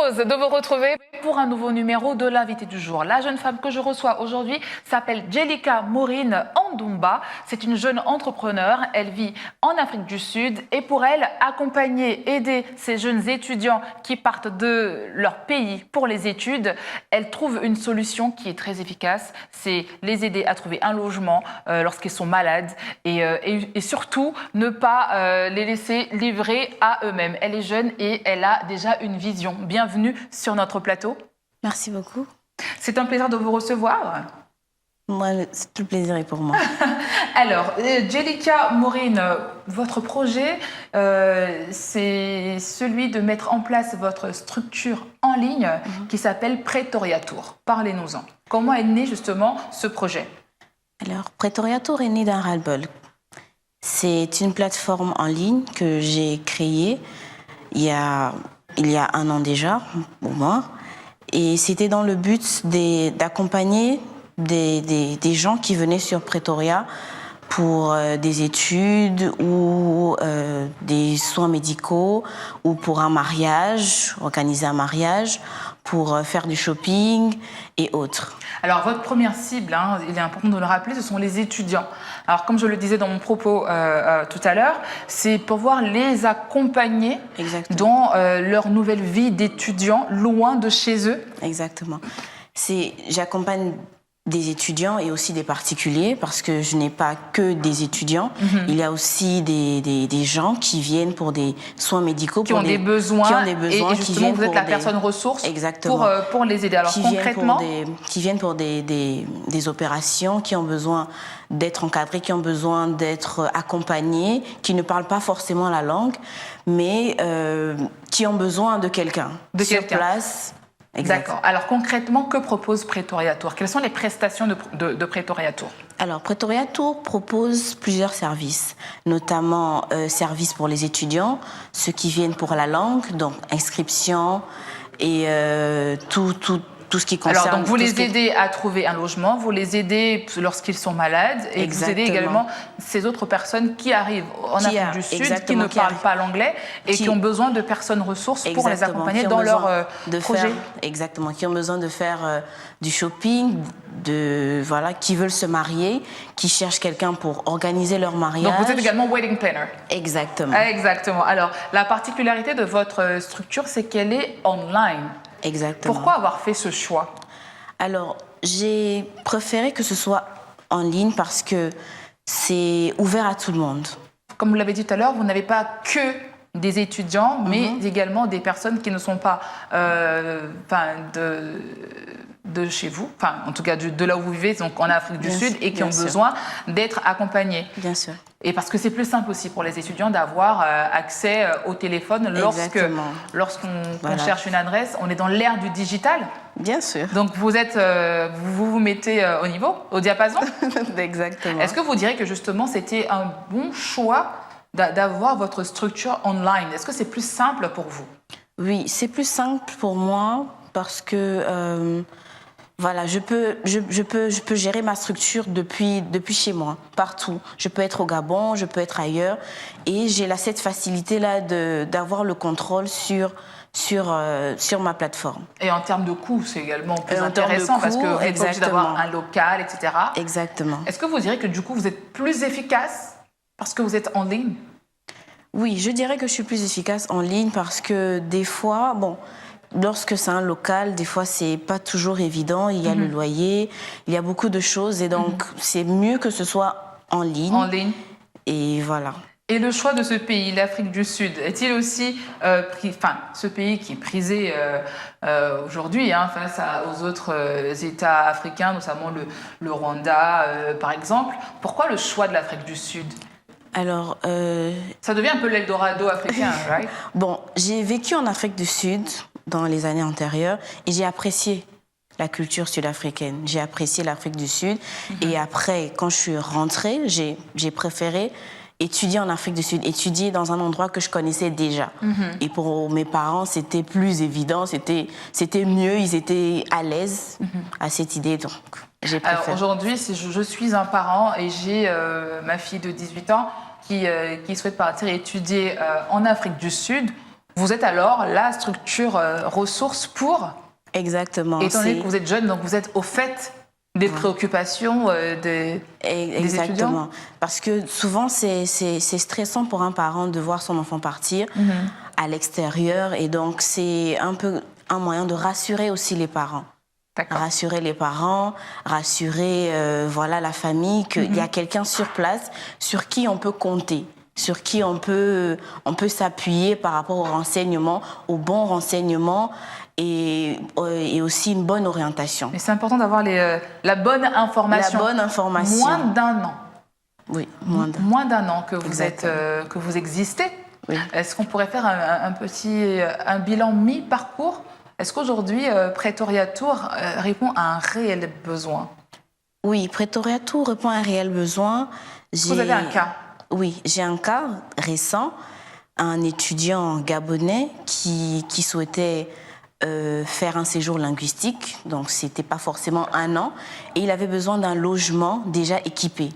heureuse de vous retrouver pour un nouveau numéro de l'invité du jour. La jeune femme que je reçois aujourd'hui s'appelle Jelika Maureen Andumba. C'est une jeune entrepreneur. Elle vit en Afrique du Sud et pour elle, accompagner, aider ces jeunes étudiants qui partent de leur pays pour les études, elle trouve une solution qui est très efficace. C'est les aider à trouver un logement lorsqu'ils sont malades et surtout ne pas les laisser livrer à eux-mêmes. Elle est jeune et elle a déjà une vision. Bienvenue sur notre plateau. Merci beaucoup. C'est un plaisir de vous recevoir. Moi, tout le plaisir est pour moi. Alors, Jelika Maureen, votre projet, c'est celui de mettre en place votre structure en ligne qui s'appelle Pretoria Tour. Parlez-nous-en. Comment est né justement ce projet? Alors, Pretoria Tour est né d'un ras-le-bol. C'est une plateforme en ligne que j'ai créée il y a 1 an déjà, au moins. Et c'était dans le but d'accompagner des gens qui venaient sur Pretoria pour des études ou des soins médicaux ou pour un mariage, organiser un mariage, pour faire du shopping et autres. Alors, votre première cible, il est important de le rappeler, ce sont les étudiants. Alors, comme je le disais dans mon propos tout à l'heure, c'est pour pouvoir les accompagner dans leur nouvelle vie d'étudiants loin de chez eux. Exactement. J'accompagne des étudiants et aussi des particuliers parce que je n'ai pas que des étudiants. Il y a aussi des gens qui viennent pour des soins médicaux. Qui ont des besoins. Et justement, vous êtes la personne ressource pour les aider. Alors concrètement, qui viennent pour des opérations, qui ont besoin d'être encadrés, qui ont besoin d'être accompagnés, qui ne parlent pas forcément la langue, mais qui ont besoin de quelqu'un sur place. D'accord. Alors concrètement, que propose Pretoria Tour? Quelles sont les prestations de Pretoria Tour? Alors Pretoria Tour propose plusieurs services, notamment services pour les étudiants, ceux qui viennent pour la langue, donc inscription et tout ce qui concerne... Alors, donc vous les aidez à trouver un logement, vous les aidez lorsqu'ils sont malades et vous aidez également ces autres personnes qui arrivent en Afrique du Sud, qui ne parlent pas l'anglais et qui ont besoin de personnes ressources pour les accompagner dans leur projet. Exactement, qui ont besoin de faire du shopping, qui veulent se marier, qui cherchent quelqu'un pour organiser leur mariage. Donc vous êtes également wedding planner. Exactement. Exactement. Alors, la particularité de votre structure, c'est qu'elle est online. Exactement. Pourquoi avoir fait ce choix? Alors, j'ai préféré que ce soit en ligne parce que c'est ouvert à tout le monde. Comme vous l'avez dit tout à l'heure, vous n'avez pas que des étudiants, mais également des personnes qui ne sont pas de chez vous, en tout cas de là où vous vivez, donc en Afrique du Sud, et qui ont besoin d'être accompagnés. Bien sûr. Et parce que c'est plus simple aussi pour les étudiants d'avoir accès au téléphone lorsqu'on cherche une adresse. On est dans l'ère du digital. Bien sûr. Donc vous vous mettez au niveau, au diapason. Exactement. Est-ce que vous diriez que justement c'était un bon choix d'avoir votre structure online? Est-ce que c'est plus simple pour vous? Oui, c'est plus simple pour moi parce que je peux gérer ma structure depuis chez moi, partout. Je peux être au Gabon, je peux être ailleurs et j'ai cette facilité-là d'avoir le contrôle sur ma plateforme. Et en termes de coûts, c'est également plus intéressant parce que vous êtes obligé d'avoir un local, etc. Exactement. Est-ce que vous direz que du coup, vous êtes plus efficace parce que vous êtes en ligne? Oui, je dirais que je suis plus efficace en ligne parce que des fois, lorsque c'est un local, des fois, c'est pas toujours évident. Il y a le loyer, il y a beaucoup de choses et donc c'est mieux que ce soit en ligne. En ligne. Et voilà. Et le choix de ce pays, l'Afrique du Sud, est-il aussi ce pays qui est prisé aujourd'hui face aux autres États africains, notamment le Rwanda, par exemple? Pourquoi le choix de l'Afrique du Sud? Alors, ça devient un peu l'Eldorado africain, right? Bon, j'ai vécu en Afrique du Sud dans les années antérieures et j'ai apprécié la culture sud-africaine. J'ai apprécié l'Afrique du Sud et après, quand je suis rentrée, j'ai préféré étudier en Afrique du Sud, étudier dans un endroit que je connaissais déjà. Et pour mes parents, c'était plus évident, c'était mieux, ils étaient à l'aise à cette idée, donc j'ai préféré. Alors aujourd'hui, si je suis un parent et j'ai ma fille de 18 ans qui souhaite partir étudier en Afrique du Sud, vous êtes alors la structure ressource pour... Exactement. Étant donné que vous êtes jeune, donc vous êtes au fait des préoccupations des étudiants. Exactement. Parce que souvent, c'est stressant pour un parent de voir son enfant partir à l'extérieur. Et donc, c'est un peu un moyen de rassurer aussi les parents. Rassurer les parents, rassurer voilà, la famille, qu'il y a quelqu'un sur place sur qui on peut compter, sur qui on peut s'appuyer par rapport aux renseignements, aux bons renseignements et aussi une bonne orientation. Mais c'est important d'avoir la bonne information. La bonne information. Moins d'un an. Oui, moins d'un an que vous existez. Oui. Est-ce qu'on pourrait faire un bilan mi-parcours? Est-ce qu'aujourd'hui, Pretoria Tour répond à un réel besoin? Oui, Pretoria Tour répond à un réel besoin. Vous avez un cas? Oui, j'ai un cas récent, un étudiant gabonais qui souhaitait faire un séjour linguistique, donc c'était pas forcément un an, et il avait besoin d'un logement déjà équipé.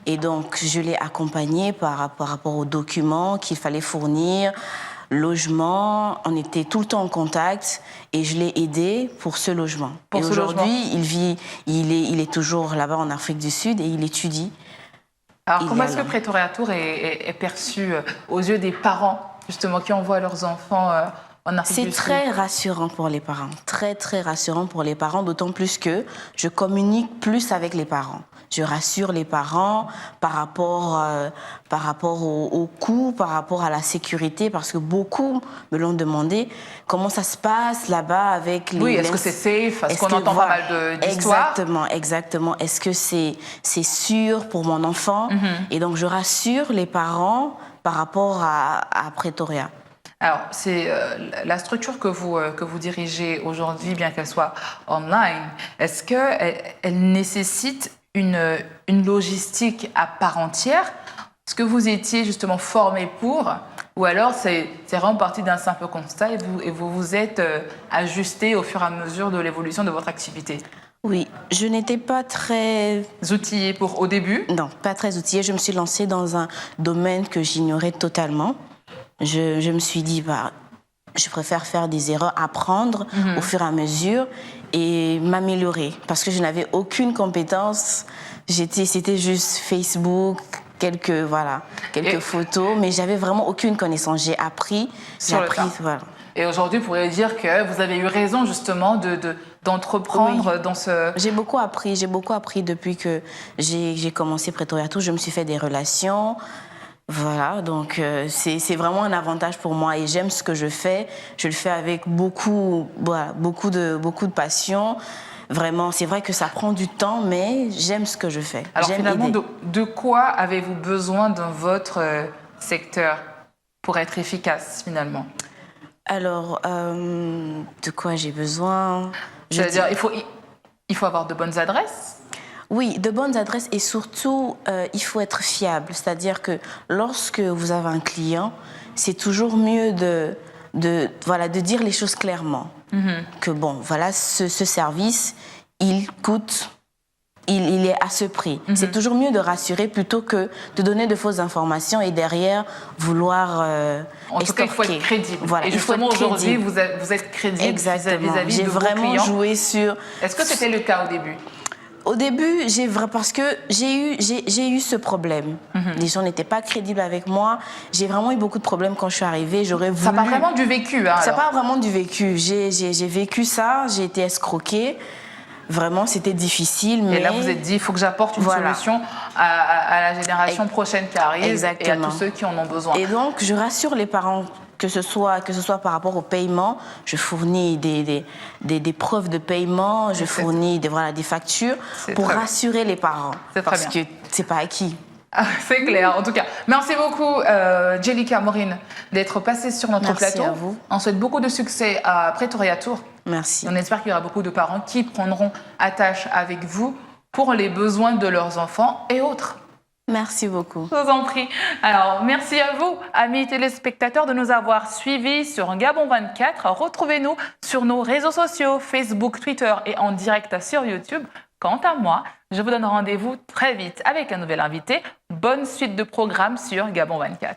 Et donc je l'ai accompagné par rapport aux documents qu'il fallait fournir, logement, on était tout le temps en contact et je l'ai aidé pour ce logement. Et aujourd'hui, il est toujours là-bas en Afrique du Sud et il étudie. Alors comment est-ce que Pretoria Tour est perçu aux yeux des parents, justement, qui envoient leurs enfants en Afrique du Sud? C'est très rassurant pour les parents, très très rassurant pour les parents, d'autant plus que je communique plus avec les parents. Je rassure les parents par rapport au coût, par rapport à la sécurité, parce que beaucoup me l'ont demandé. Comment ça se passe là-bas avec les... Oui, est-ce que c'est safe? Est-ce qu'on entend pas mal d'histoires? Exactement. Est-ce que c'est sûr pour mon enfant? Et donc, je rassure les parents par rapport à Pretoria. Alors, c'est la structure que vous dirigez aujourd'hui, bien qu'elle soit online, est-ce qu'elle nécessite une logistique à part entière? Est-ce que vous étiez justement formé pour, ou alors c'est vraiment parti d'un simple constat et vous vous êtes ajusté au fur et à mesure de l'évolution de votre activité? Oui, je n'étais pas très... outillée au début? Non, pas très outillée. Je me suis lancée dans un domaine que j'ignorais totalement. Je me suis dit, je préfère faire des erreurs, apprendre au fur et à mesure et m'améliorer. Parce que je n'avais aucune compétence. C'était juste Facebook, quelques photos, mais j'avais vraiment aucune connaissance. J'ai appris. Voilà. Et aujourd'hui, vous pourriez dire que vous avez eu raison justement d'entreprendre dans ce... J'ai beaucoup appris depuis que j'ai commencé Pretoria Tour. Je me suis fait des relations. Voilà, donc c'est vraiment un avantage pour moi et j'aime ce que je fais. Je le fais avec beaucoup de passion. Vraiment, c'est vrai que ça prend du temps, mais j'aime ce que je fais. Alors finalement, de quoi avez-vous besoin dans votre secteur pour être efficace finalement? Alors, de quoi j'ai besoin? C'est-à-dire, il faut avoir de bonnes adresses? Oui, de bonnes adresses et surtout, il faut être fiable. C'est-à-dire que lorsque vous avez un client, c'est toujours mieux de dire les choses clairement. Que bon, voilà, ce service, il coûte, il est à ce prix. C'est toujours mieux de rassurer plutôt que de donner de fausses informations et derrière vouloir en tout cas, il faut être crédible. Voilà, et justement, aujourd'hui, vous êtes crédible vis-à-vis de vos clients. J'ai vraiment joué sur... Est-ce que c'était le cas au début? Au début, parce que j'ai eu ce problème. Les gens n'étaient pas crédibles avec moi. J'ai vraiment eu beaucoup de problèmes quand je suis arrivée. J'aurais voulu... Ça n'a pas vraiment du vécu, hein? Ça n'a pas vraiment du vécu. J'ai vécu ça, j'ai été escroquée. Vraiment, c'était difficile. Mais... Et là, vous êtes dit, il faut que j'apporte une solution à la génération prochaine qui arrive. Exactement. Et à tous ceux qui en ont besoin. Et donc, je rassure les parents, que ce soit par rapport au paiement, je fournis des preuves de paiement, je fournis des factures pour rassurer les parents. Parce que c'est pas acquis. C'est clair, en tout cas. Merci beaucoup, Djelika Morin, d'être passée sur notre plateau. Merci à vous. On souhaite beaucoup de succès à Pretoria Tour. Merci. On espère qu'il y aura beaucoup de parents qui prendront attache avec vous pour les besoins de leurs enfants et autres. Merci beaucoup. Je vous en prie. Alors, merci à vous, amis téléspectateurs, de nous avoir suivis sur Gabon 24. Retrouvez-nous sur nos réseaux sociaux, Facebook, Twitter et en direct sur YouTube. Quant à moi, je vous donne rendez-vous très vite avec un nouvel invité. Bonne suite de programmes sur Gabon 24.